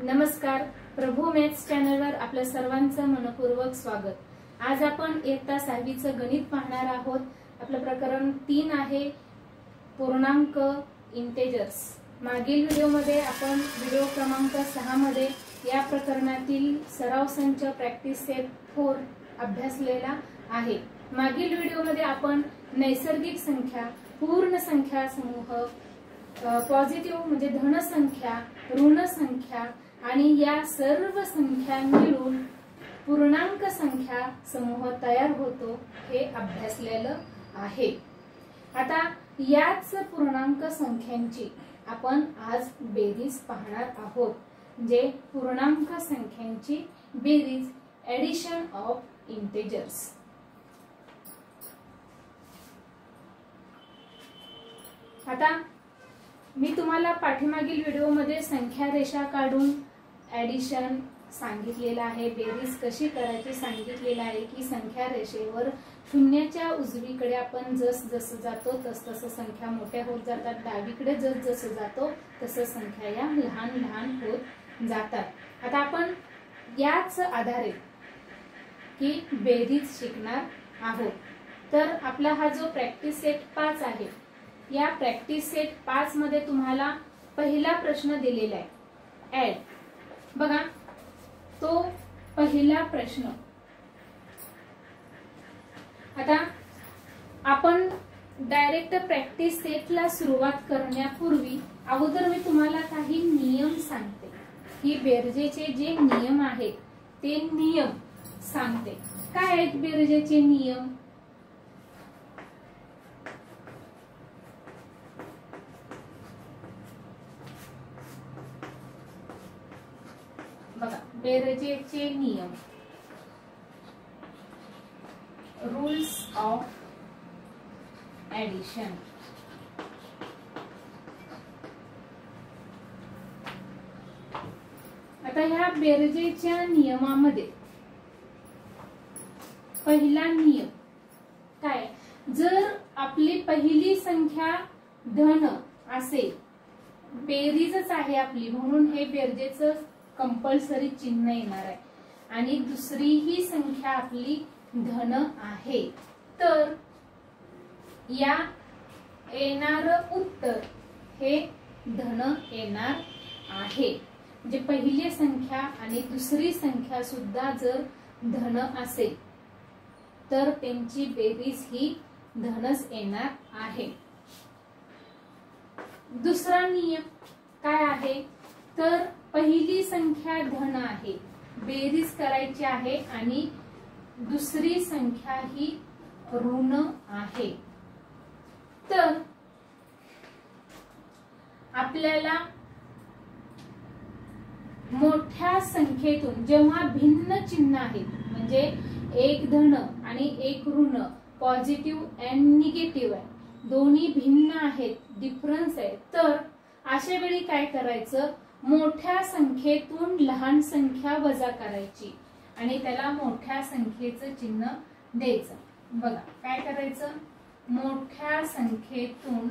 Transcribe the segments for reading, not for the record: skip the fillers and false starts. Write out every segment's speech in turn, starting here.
नमस्कार, प्रभू मॅथ्स चॅनलवर आपल्या सर्वांचं मनपूर्वक स्वागत। आज आपण इयत्ता 6वीचं गणित पाहणार आहोत। आपलं प्रकरण 3 आहे, पूर्णांक इंटेजर्स। मागील व्हिडिओमध्ये आपण व्हिडिओ क्रमांक 6 मध्ये या प्रकरणातील सराव संच प्रॅक्टिस सेट 4 अभ्यासलेला आहे। मागील व्हिडिओमध्ये आपण नैसर्गिक संख्या, पूर्ण संख्या समूह, पॉझिटिव्ह म्हणजे धन संख्या, ऋण संख्या आणि या सर्व संख्या मिळून पूर्णांक संख्या समूह तयार होतो हे अभ्यासलेलं आहे। आता याच पूर्णांक संख्यांची आपण आज बेरीज पाहणार आहोत, जे पूर्णांक संख्यांची बेरीज, एडिशन ऑफ इंटेजर्स। आता मी तुम्हाला पाठीमागील व्हिडिओमध्ये संख्या रेषा काढून ऍडिशन सांगितलेला आहे, बेरीज कशी करायची सांगितलेला आहे की संख्या रेषेवर शून्याच्या उजवीकडे आपण जस जातो तस संख्या मोठ्या होत जातात, डावीकडे जस जातो तस संख्या या लहान लहान होत जातात। आता आपण याच आधारे की बेरीज शिकणार आहोत। तर आपला हा जो प्रॅक्टिस सेट 5 आहे, या प्रॅक्टिस सेट 5 मध्ये तुम्हाला पहिला प्रश्न दिलेला आहे, ऍड। बघा तो पहिला प्रश्न। आता आपण डायरेक्ट प्रॅक्टिस सेटला सुरुवात करण्यापूर्वी अगोदर मी तुम्हाला काही नियम सांगते की बेरजेचे जे नियम आहेत ते नियम सांगते। काय आहेत बेरजेचे नियम? बघा, बेरजेचे नियम, रूल्स ऑफ एडिशन। आता ह्या बेरजेच्या नियमामध्ये पहिला नियम काय? जर आपली पहिली संख्या धन असेल, बेरीजच आहे आपली म्हणून हे बेरजेचं कंपल्सरी चिन्ह येणार आहे, आणि दुसरी ही संख्या आपली धन आहे, तर या येणार उत्तर हे धन येणार आहे। म्हणजे पहिली संख्या आणि दुसरी संख्या सुद्धा जर धन असेल तर त्यांची बेरीज ही धनच येणार आहे। दुसरा नियम काय आहे? तर पहिली संख्या धन आहे, बेरीज करायची आहे, आणि दुसरी संख्या ही ऋण आहे, तर आपल्याला मोठ्या संख्येतून जेव्हा भिन्न चिन्ह आहेत, म्हणजे एक धन आणि एक ऋण, पॉझिटिव्ह अँड निगेटिव्ह आहे, दोन्ही भिन्न आहेत, डिफरन्स आहे, तर अशा वेळी काय करायचं? मोठ्या संख्येतून लहान संख्या वजा करायची आणि त्याला मोठ्या संख्येचं चिन्ह द्यायचं। बघा काय करायचं? मोठ्या संख्येतून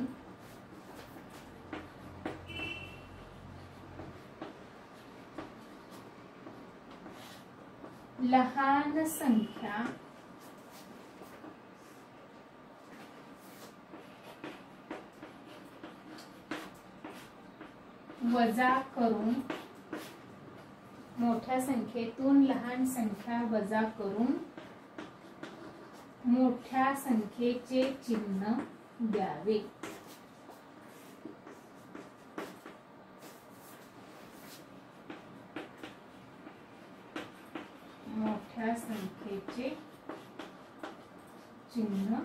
लहान संख्या वजा करून, मोठ्या संख्येतून लहान संख्या वजा करून मोठ्या संख्येचे चिन्ह द्यावे। मोठ्या संख्येचे चिन्ह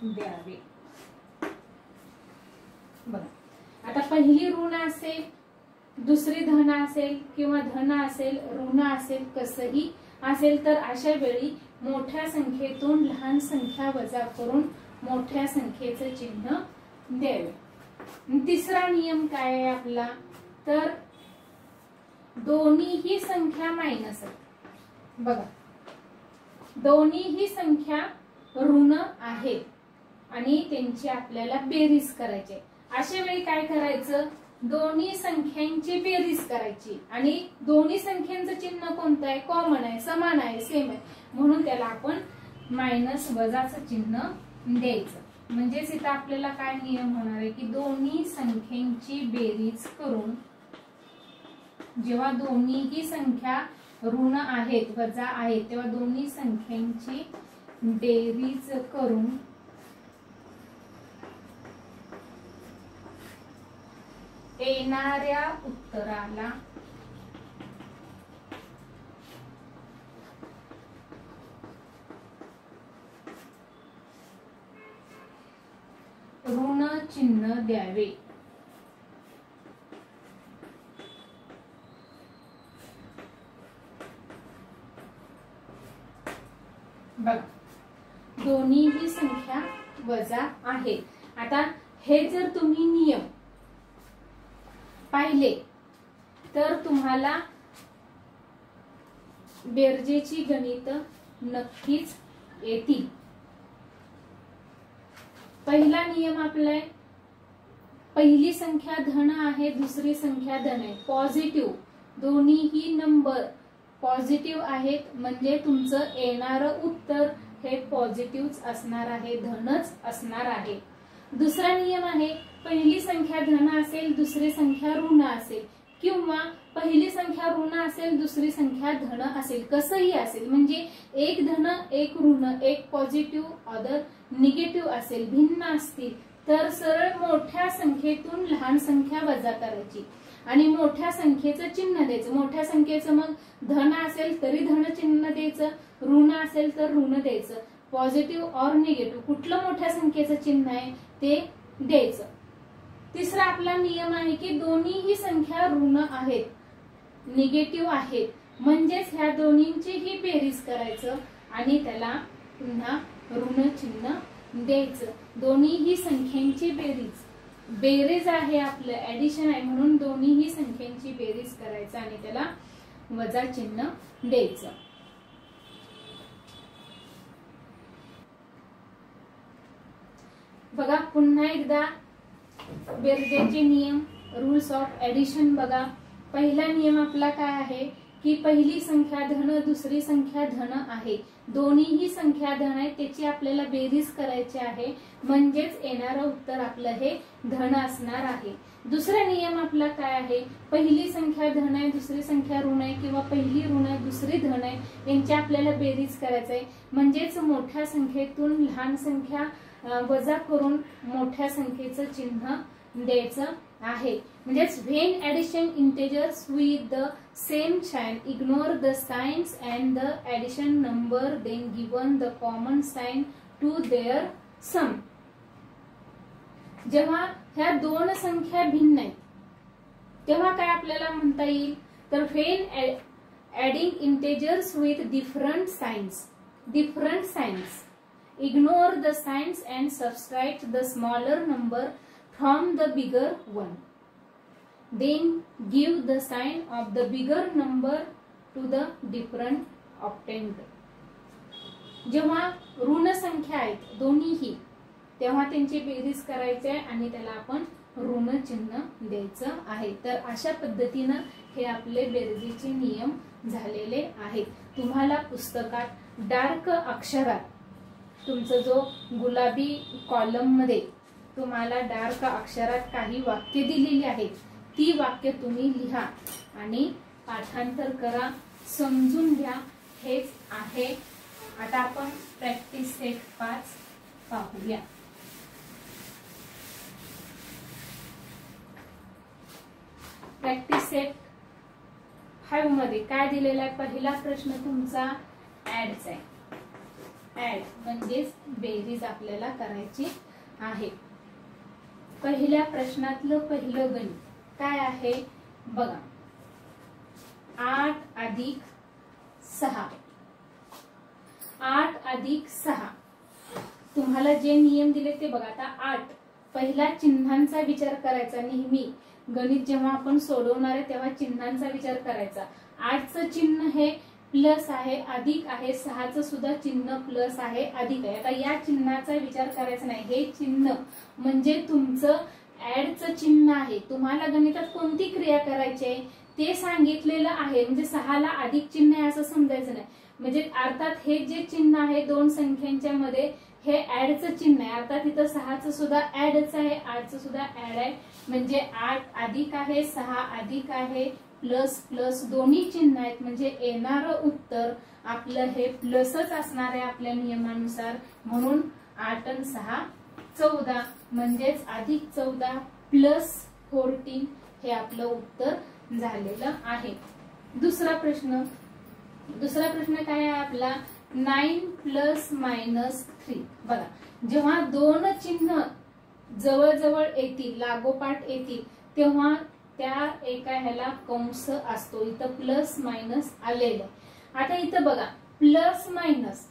द्यावे। बघा, आता पहिली ऋण असेल, दुसरी धन असेल किंवा धन असेल, ऋण असेल, कसंही असेल, तर अशा वेळी मोठ्या संख्येतून लहान संख्या वजा करून मोठ्या संख्येचे चिन्ह द्यावे। तिसरा नियम काय आहे आपला? तर दोन्हीही संख्या मायनस आहेत। बघा, दोन्हीही संख्या ऋण आहेत आणि त्यांची आपल्याला बेरीज करायची। अशा वेळी काय करायचं? दोन्ही संख्यांची बेरीज करायची आणि दोन्ही संख्यांचं चिन्ह कोणतं आहे, कॉमन आहे, समान आहे, सेम आहे, म्हणून त्याला आपण मायनस वजाचं चिन्ह द्यायचं. म्हणजेच इथं आपल्याला काय नियम होणार आहे की दोन्ही संख्यांची बेरीज करून, जेव्हा दोन्हीही संख्या ऋण आहेत वजा आहेत तेव्हा दोन्ही संख्यांची बेरीज करून येणाऱ्या उत्तराला ऋण चिन्ह द्यावे. बघा दोन्हीही संख्या वजा आहे. आता हे जर तुम्ही नियम पाहिले तर तुम्हाला बेरजेची गणित नक्कीच येतील. पहिला नियम आपला पहिली संख्या धन आहे, दुसरी संख्या धन आहे, पॉझिटिव्ह, दोन्हीही नंबर पॉझिटिव्ह आहेत म्हणजे तुमचं येणारं उत्तर हे पॉझिटिव्ह असणार आहे, धनच असणार आहे. दुसरा नियम आहे पहिली संख्या धन असेल दुसरी संख्या ऋण असेल किंवा पहिली संख्या ऋण असेल दुसरी संख्या धन असेल, कसंही असेल, म्हणजे एक धन एक ऋण एक पॉझिटिव्ह अदर निगेटिव्ह असेल, भिन्न असतील तर सरळ मोठ्या संख्येतून लहान संख्या वजा करायची आणि मोठ्या संख्येचं चिन्ह द्यायचं. मोठ्या संख्येचं मग धन असेल तरी धन चिन्ह द्यायचं, ऋण असेल तर ऋण द्यायचं, पॉझिटिव्ह और निगेटिव्ह कुठलं मोठ्या संख्येचं चिन्ह आहे ते द्यायचं. तिसरा आपला नियम आहे की दोन्हीही संख्या ऋण आहेत, निगेटिव्ह आहेत, म्हणजेच ह्या दोन्हींचीही बेरीज करायचं आणि त्याला पुन्हा ऋण चिन्ह द्यायचं. दोन्हीही संख्यांची बेरीज आहे, आपलं ऍडिशन आहे म्हणून दोन्हीही संख्यांची बेरीज करायचं आणि त्याला वजा चिन्ह द्यायचं. बघा पुन्हा एकदा बेरजेचे नियम, रूल्स ऑफ ऍडिशन बघा. पहिला नियम आपला काय आहे की पहिली संख्या धन दुसरी संख्या धन आहे, दोन्हीही संख्या धन आहे त्याची आपल्याला बेरीज करायची आहे म्हणजेच येणारं उत्तर आपलं हे धन असणार आहे. दुसरा नियम आपला काय आहे पहिली संख्या धन आहे दुसरी संख्या ऋण आहे किंवा पहिली ऋण आहे दुसरी धन आहे यांची आपल्याला बेरीज करायचं आहे म्हणजेच मोठ्या संख्येतून लहान संख्या वजा करून मोठ्या संख्येचं चिन्ह द्यायचं आहे. म्हणजेच when addition integers with the same sign ignore the signs and the addition number then given the common sign to their sum. जेव्हा ह्या दोन संख्या भिन्न आहेत तेव्हा काय आपल्याला म्हणता येईल तर when adding integers with different signs ignore the signs and subtract the smaller number from the bigger one. Then give the sign of the bigger number to the different obtained. जेव्हा ऋण संख्या आहेत दोन्हीही तेव्हा त्यांची बेरीज करायची आहे आणि त्याला आपण ऋण चिन्ह द्यायचं आहे. तर अशा पद्धतीनं हे आपले बेरजेचे नियम झालेले आहेत. तुम्हाला पुस्तकात डार्क अक्षरात तुमचं जो गुलाबी कॉलम मध्ये तुम्हाला डार्क अक्षरात काही वाक्य दिलेली आहेत ती वाक्य तुम्ही लिहा आणि पाठांतर करा, समजून घ्या. हेच आहे. आता आपण प्रॅक्टिस सेट 5 पाहूया. प्रॅक्टिस सेट 5 मध्ये काय दिलेला आहे पहिला प्रश्न तुमचा ऍडचा आहे. ऍड म्हणजेच बेरीज आपल्याला करायची आहे. पहिल्या प्रश्नातलं पहिलं गणित काय आहे बघा 8 अधिक 6. 8 अधिक 6 तुम्हाला जे नियम दिले ते बघा. आता 8 पहिला चिन्हांचा विचार करायचा. नेहमी गणित जेव्हा आपण सोडवणार आहे तेव्हा चिन्हांचा विचार करायचा. 8चं चिन्ह हे प्लस आहे, अधिक आहे, 6चं सुद्धा चिन्ह प्लस आहे, अधिक आहे. आता या चिन्हाचा विचार करायचा नाही. हे चिन्ह म्हणजे तुमचं ऍडचं चिन्ह आहे, तुम्हाला गणितात कोणती क्रिया करायची आहे ते सांगितलेलं आहे, म्हणजे 6 ला अधिक चिन्ह आहे असं समजायचं नाही. म्हणजे अर्थात हे जे चिन्ह आहे दोन संख्यांच्या मध्ये हे ऍडचं चिन्ह आहे, अर्थात इथं 6चं सुद्धा ऍडच आहे, 8चं सुद्धा ऍड आहे. म्हणजे 8 अधिक आहे, 6 अधिक आहे, प्लस प्लस दोन्ही चिन्ह आहेत, म्हणजे येणारं उत्तर आपलं हे प्लसच असणार आहे आपल्या नियमानुसार. म्हणून 8 आणि 6 14, म्हणजेच अधिक 14 प्लस 14 हे आपलं उत्तर झालेलं आहे. दुसरा प्रश्न काय आहे आपला, 9 प्लस मायनस 3. बघा, जेव्हा दोन चिन्ह जवळजवळ येतील, लागोपाठ येतील, तेव्हा त्या एका ह्याला कंस असतो. इथं प्लस मायनस आलेलं. आता इथं बघा, प्लस मायनस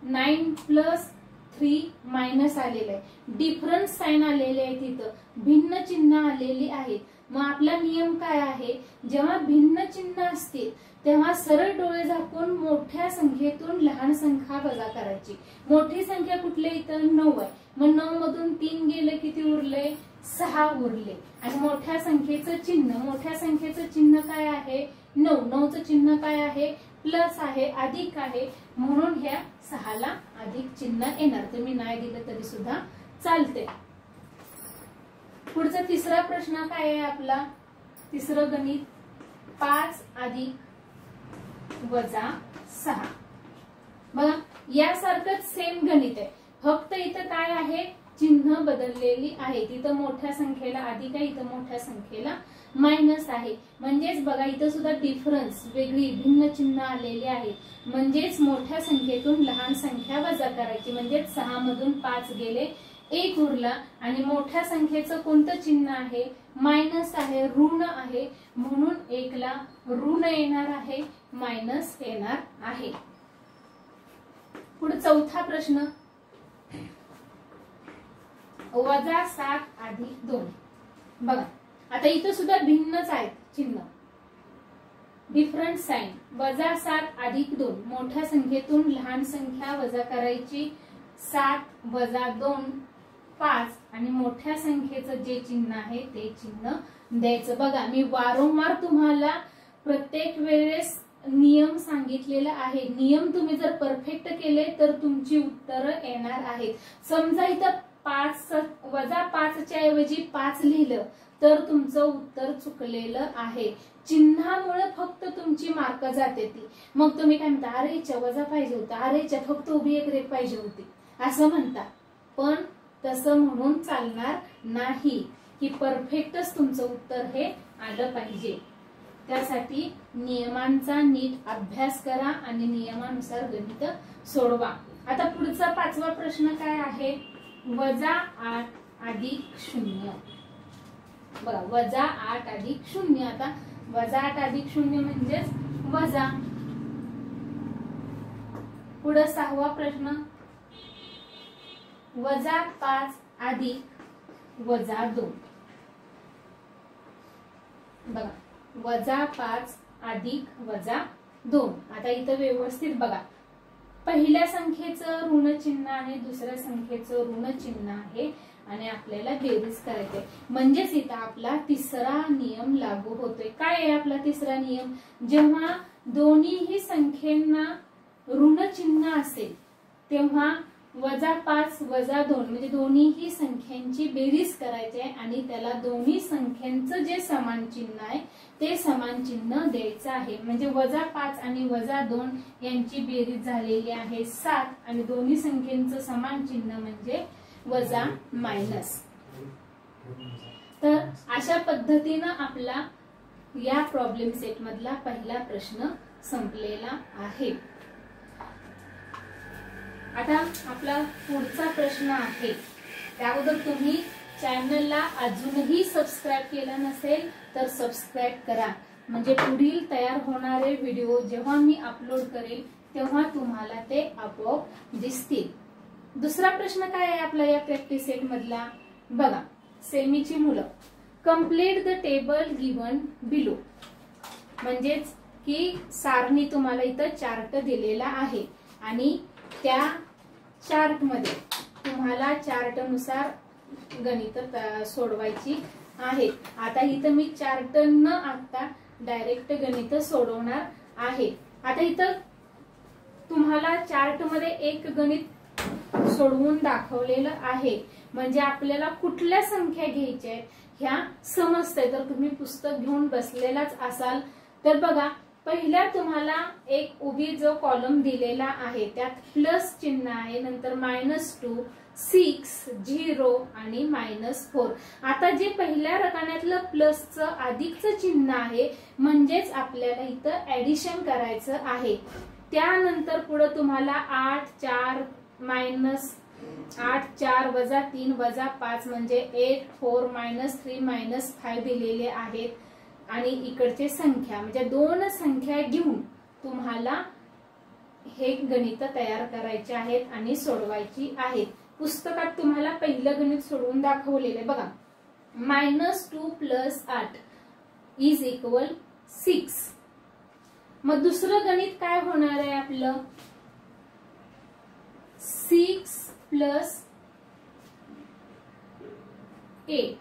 9 प्लस 3 मायनस आलेलं आहे, डिफरन्स साइन आलेले आहेत, इथं भिन्न चिन्ह आलेली आहेत. मग आपला नियम काय आहे, जेव्हा भिन्न चिन्ह असतील तेव्हा सरळ डोळे झाकून मोठ्या संख्येतून लहान संख्या वजा करायची. मोठी संख्या कुठली, इथं 9 आहे, मग 9 मधून 3 गेले, किती उरले, 6 उरले. आणि मोठ्या संख्येचं चिन्ह काय आहे, 9. 9चं चिन्ह काय आहे, प्लस आहे, अधिक आहे, म्हणून ह्या 6 ला अधिक चिन्ह येणार. तुम्ही नाही दिलं तरी सुद्धा चालते. पुढचा तिसरा प्रश्न काय आहे आपला, तिसरं गणित, 5 अधिक वजा 6. बघा, यासारखंच सेम गणित आहे, फक्त इथं काय आहे, चिन्ह बदललेली आहे. इथं मोठ्या संख्येला अधिक आहे, इथं मोठ्या संख्येला मायनस आहे. म्हणजेच बघा, इथं सुद्धा डिफरन्स वेगळी भिन्न चिन्ह आलेले आहे. म्हणजेच मोठ्या संख्येतून लहान संख्या वजा करायची. म्हणजेच 6 मधून 5 गेले, 1 उरला. आणि मोठ्या संख्येचं कोणतं चिन्ह आहे, मायनस आहे, ऋण आहे, म्हणून 1 ला ऋण येणार आहे, मायनस येणार आहे. पुढे चौथा प्रश्न, वजा 7 अधिक 2. बघा, आता इथं सुद्धा भिन्नच आहेत चिन्ह, डिफरंट साइन. वजा 7 अधिक 2, मोठ्या संख्येतून लहान संख्या वजा करायची. 7 वजा 2 5, आणि मोठ्या संख्येचं जे चिन्ह आहे ते चिन्ह द्यायचं. बघा, मी वारंवार तुम्हाला प्रत्येक वेळेस नियम सांगितलेला आहे. नियम तुम्ही जर परफेक्ट केले तर तुमची उत्तरं येणार आहेत. समजा इथं 5 वजा 5च्या ऐवजी 5 लिहिलं तर तुमचं उत्तर चुकलेलं आहे. चिन्हामुळे फक्त तुमची मार्क जाते ती. मग तुम्ही काय म्हणता, अरेच्या वजा पाहिजे होता, अरेच्या फक्त उभी एक रेख पाहिजे होती असं म्हणता. पण तसं म्हणून चालणार नाही, की परफेक्टच तुमचं उत्तर हे आलं पाहिजे. त्यासाठी नियमांचा नीट अभ्यास करा आणि नियमानुसार गणित सोडवा. आता पुढचा 5वा प्रश्न काय आहे, वजा 8 अधिक 0. बघा, वजा 8 अधिक 0. आता वजा 8 अधिक 0 म्हणजेच वजा. पुढे 6वा प्रश्न, वजा 5 अधिक वजा 2. बघा, वजा 5 अधिक वजा 2. आता इथं व्यवस्थित बघा, पहिल्या संख्येचं ऋण चिन्ह आहे, दुसऱ्या संख्येचं ऋण चिन्ह आहे, आणि आपल्याला बेरीज करायची. म्हणजेच इथं आपला तिसरा नियम लागू होतोय. काय आहे आपला तिसरा नियम, जेव्हा दोन्हीही संख्येंना ऋण चिन्ह असेल तेव्हा वजा 5 वजा 2 म्हणजे दोन्हीही संख्यांची बेरीज करायची आहे, आणि त्याला दोन्ही संख्यांचं जे समान चिन्ह आहे ते समान चिन्ह द्यायचं आहे. म्हणजे वजा 5 आणि वजा 2 यांची बेरीज झालेली आहे 7, आणि दोन्ही संख्येचं समान चिन्ह म्हणजे वजा मायनस. तर अशा पद्धतीनं आपला या प्रॉब्लेम सेट मधला पहिला प्रश्न संपलेला आहे. आता आपला पुढचा प्रश्न आहे, त्याबद्दल तुम्ही चॅनलला अजूनही सबस्क्राईब केलं नसेल तर सबस्क्राईब करा, म्हणजे पुढील तयार होणारे व्हिडिओ जेव्हा मी अपलोड करेल तेव्हा तुम्हाला ते आपोआप दिसतील. दुसरा प्रश्न काय आहे आपला या प्रॅक्टिस सेट मधला, बघा, सेमीची मुलं, complete the table given below. म्हणजेच की सारणी तुम्हाला इथं चार्ट दिलेला आहे, आणि त्या चार्ट मध्ये तुम्हाला चार्ट नुसार गणित सोडवायची आहेत. आता इथं मी चार्ट न आखता डायरेक्ट गणित सोडवणार आहे. आता इथं तुम्हाला चार्ट मध्ये एक गणित सोडवून दाखवलेलं आहे, म्हणजे आपल्याला कुठल्या संख्या घ्यायच्या आहेत ह्या समजतंय. तर तुम्ही पुस्तक घेऊन बसलेलाच असाल तर बघा, पहिल्या तुम्हाला एक उभी जो कॉलम दिलेला आहे त्यात प्लस चिन्ह आहे, नंतर -2, 6, 0 आणि -4. आता जे पहिल्या रकान्यातलं प्लसचं अधिकचं चिन्ह आहे म्हणजेच आपल्याला इथं ऍडिशन करायचं आहे. त्यानंतर पुढे तुम्हाला 8, 4 -3 -5 म्हणजे 8, 4 -3 -5 दिलेले आहेत. आणि इकडचे संख्या म्हणजे 2 संख्या घेऊन तुम्हाला हे गणित तयार करायचे आहेत आणि सोडवायची आहेत. पुस्तकात तुम्हाला पहिलं गणित सोडवून दाखवलेलं बघा. -2 + 8 = 6. मग दुसरं गणित काय होणार आहे आपलं? 6 + 8.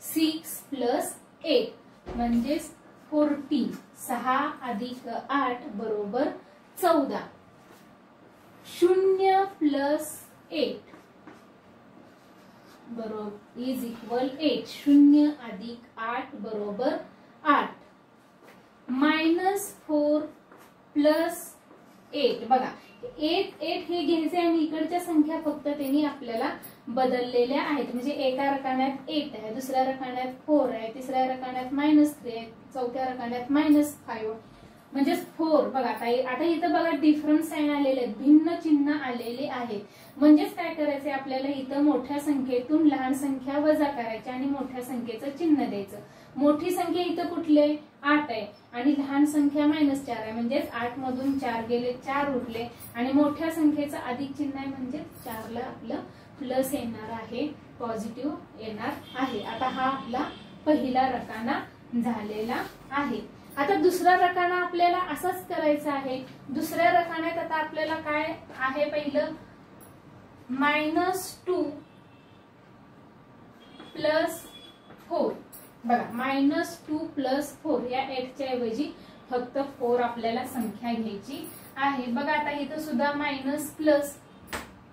6 + 8 म्हणजे 14. 6 + 8 = 14. 0 + 8 = 8. 0 + 8 = 8. -4 + 8 बघा, 8 हे घ्यायचे आणि इकडच्या संख्या फक्त त्यांनी आपल्याला बदललेल्या आहेत. म्हणजे एका रकान्यात 8 आहे, दुसऱ्या रकान्यात 4 आहे, तिसऱ्या रकान्यात -3 आहे, चौथ्या रकान्यात -5 म्हणजे 4. बघा आता इथं बघा डिफरंट साइन आलेले आहेत, भिन्न चिन्ह आलेले आहेत. म्हणजेच काय करायचंय आपल्याला, इथं मोठ्या संख्येतून लहान संख्या वजा करायची आणि मोठ्या संख्येचं चिन्ह द्यायचं. मोठी संख्या इथं कुठले 8 आहे आणि लहान संख्या -4 आहे, म्हणजेच 8 मधून 4 गेले, 4 उरले आणि मोठ्या संख्येचं अधिक चिन्ह आहे म्हणजे 4 ला आपलं प्लस येणार आहे, पॉझिटिव्ह येणार आहे. आता हा आपला पहिला रकाना झालेला आहे. आता दुसरा रकाना आपल्याला असाच करायचा आहे. दुसऱ्या रकान्यात आता आपल्याला काय आहे, पहिलं -2 + 4 बघा. -2 + 4 या 8 च्या ऐवजी फक्त 4 आपल्याला संख्या घ्यायची आहे. बघा आता इथं सुद्धा मायनस प्लस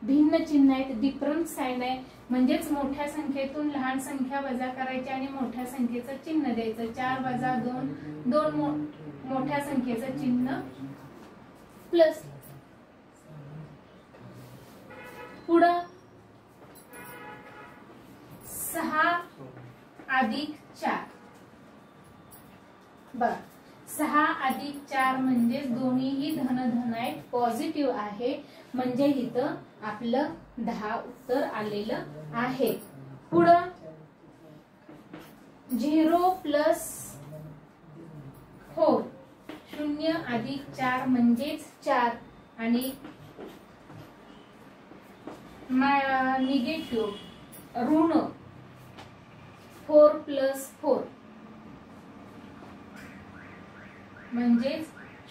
भिन्न चिन्ह आहेत, डिफरंट साइन आहे, म्हणजेच मोठ्या संख्येतून लहान संख्या वजा करायची आणि मोठ्या संख्येचं चिन्ह द्यायचं. 4 - 2 2 मोठ्या संख्येचं चिन्ह प्लस. पुढं 6 + 4 बघा. 6 + 4 म्हणजे दोन्हीही धन आहेत, पॉझिटिव्ह आहे, म्हणजे इथं आपलं 10 उत्तर आलेलं आहे. पुढं 0 + 4 0 + 4 म्हणजेच 4 आणि निगेटिव्ह ऋण 4 + 4 म्हणजेच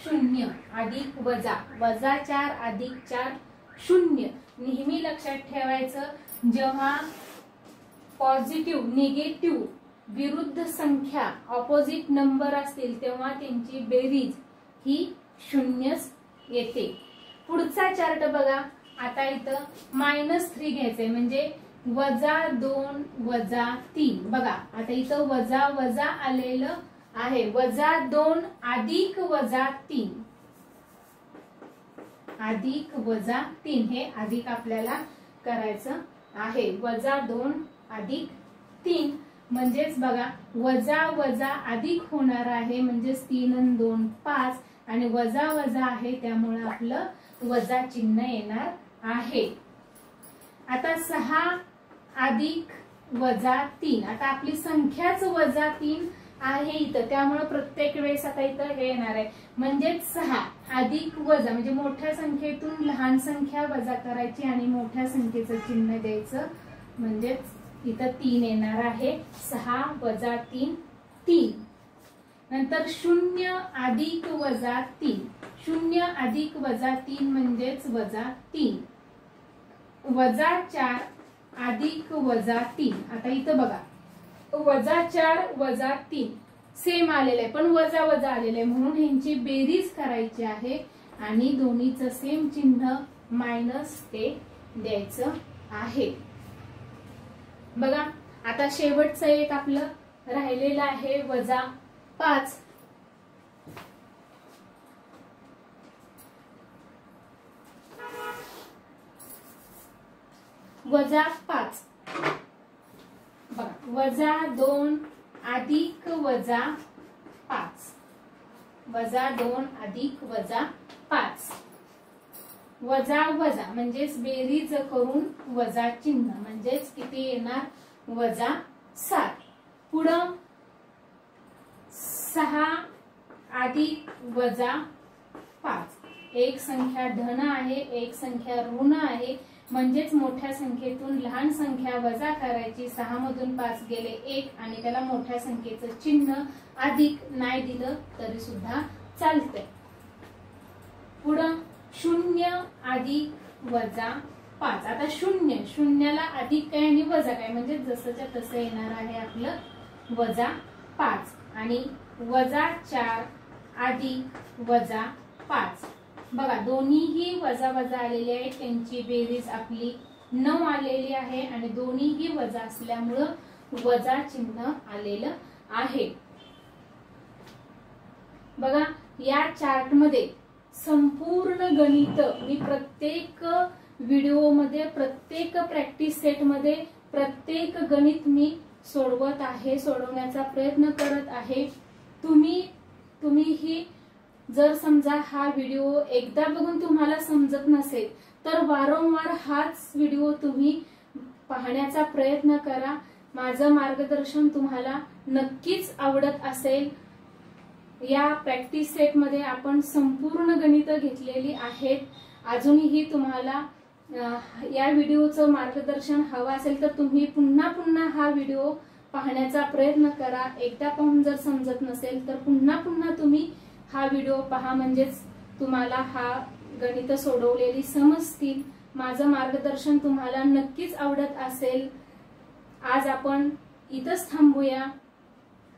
0 अधिक वजा, -4 अधिक 4 0. नेहमी लक्षात ठेवायचं, जेव्हा पॉझिटिव्ह निगेटिव्ह विरुद्ध संख्या ऑपोजिट नंबर असतील तेव्हा त्यांची बेरीज ही 0च येते. पुढचा चार्ट बघा. आता इथं -3 घ्यायचंय म्हणजे -2 - 3 बघा. आता इथं वजा वजा आलेलं आहे, -2 अधिक -3 अधिक -3 हे अधिक आपल्याला करायचं आहे. -2 अधिक 3 म्हणजेच बघा वजा वजा अधिक होणार आहे, म्हणजेच 3 आणि 2 5 आणि वजा वजा आहे त्यामुळे आपलं वजा चिन्ह येणार आहे. आता 6 अधिक -3 आता आपली संख्याच -3 आहे इथं, त्यामुळे प्रत्येक वेळेस आता इथं हे येणार आहे, म्हणजेच 6 अधिक वजा म्हणजे मोठ्या संख्येतून लहान संख्या वजा करायची आणि मोठ्या संख्येचं चिन्ह द्यायचं, म्हणजेच इथं 3 येणार आहे. 6 - 3 3. नंतर 0 अधिक -3 0 अधिक -3 म्हणजेच -3 -4 अधिक -3. आता इथं बघा -4 -3 सेम आलेलं आहे, पण वजा वजा आलेलं आहे, म्हणून ह्यांची बेरीज करायची आहे आणि दोन्हीचं सेम चिन्ह मायनस ते द्यायचं आहे. बघा आता शेवटचं एक आपलं राहिलेलं आहे -5. -5 बघा -2 अधिक -5 -2 अधिक -5 वजा वजा म्हणजेच बेरीज करून वजा चिन्ह म्हणजेच किती येणार -7. पुढं 6 अधिक -5. एक संख्या धन आहे, एक संख्या ऋण आहे, म्हणजेच मोठ्या संख्येतून लहान संख्या वजा करायची. 6 मधून 5 गेले 1 आणि त्याला मोठ्या संख्येचं चिन्ह अधिक नाही दिलं तरी सुद्धा चालतंय. पुढं 0 अधिक -5. आता शून्याला अधिक काय आणि वजा काय म्हणजे जसंच्या तसं येणार आहे आपलं -5 आणि -4 अधिक -5. बघा दोन्हीही वजा वजा आलेले आहेत, त्यांची बेरीज आपली 9 आलेली आहे आणि दोन्हीही वजा असल्यामुळं वजा चिन्ह आलेलं आहे. बघा या चार्ट मध्ये संपूर्ण गणित मी प्रत्येक व्हिडिओमध्ये, प्रत्येक प्रॅक्टिस सेट मध्ये प्रत्येक गणित मी सोडवत आहे, सोडवण्याचा प्रयत्न करत आहे. तुम्हीही जर समजा हा व्हिडिओ एकदा बघून तुम्हाला समजत नसेल तर वारंवार हाच व्हिडिओ तुम्ही पाहण्याचा प्रयत्न करा. माझं मार्गदर्शन तुम्हाला नक्कीच आवडत असेल. या प्रॅक्टिस सेट मध्ये आपण संपूर्ण गणित घेतलेली आहेत. अजूनही तुम्हाला या व्हिडिओचं मार्गदर्शन हवं असेल तर तुम्ही पुन्हा पुन्हा हा व्हिडिओ पाहण्याचा प्रयत्न करा. एकदा पाहून जर समजत नसेल तर पुन्हा पुन्हा तुम्ही हा व्हिडिओ पहा, म्हणजेच तुम्हाला हा गणित सोडवलेली समजतील. माझं मार्गदर्शन तुम्हाला नक्कीच आवडत असेल. आज आपण इथंच थांबूया.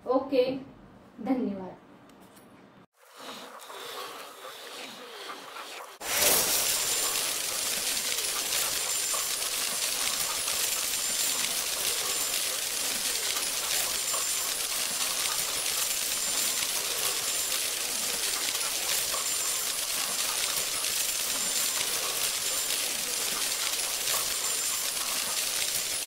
ओके, धन्यवाद.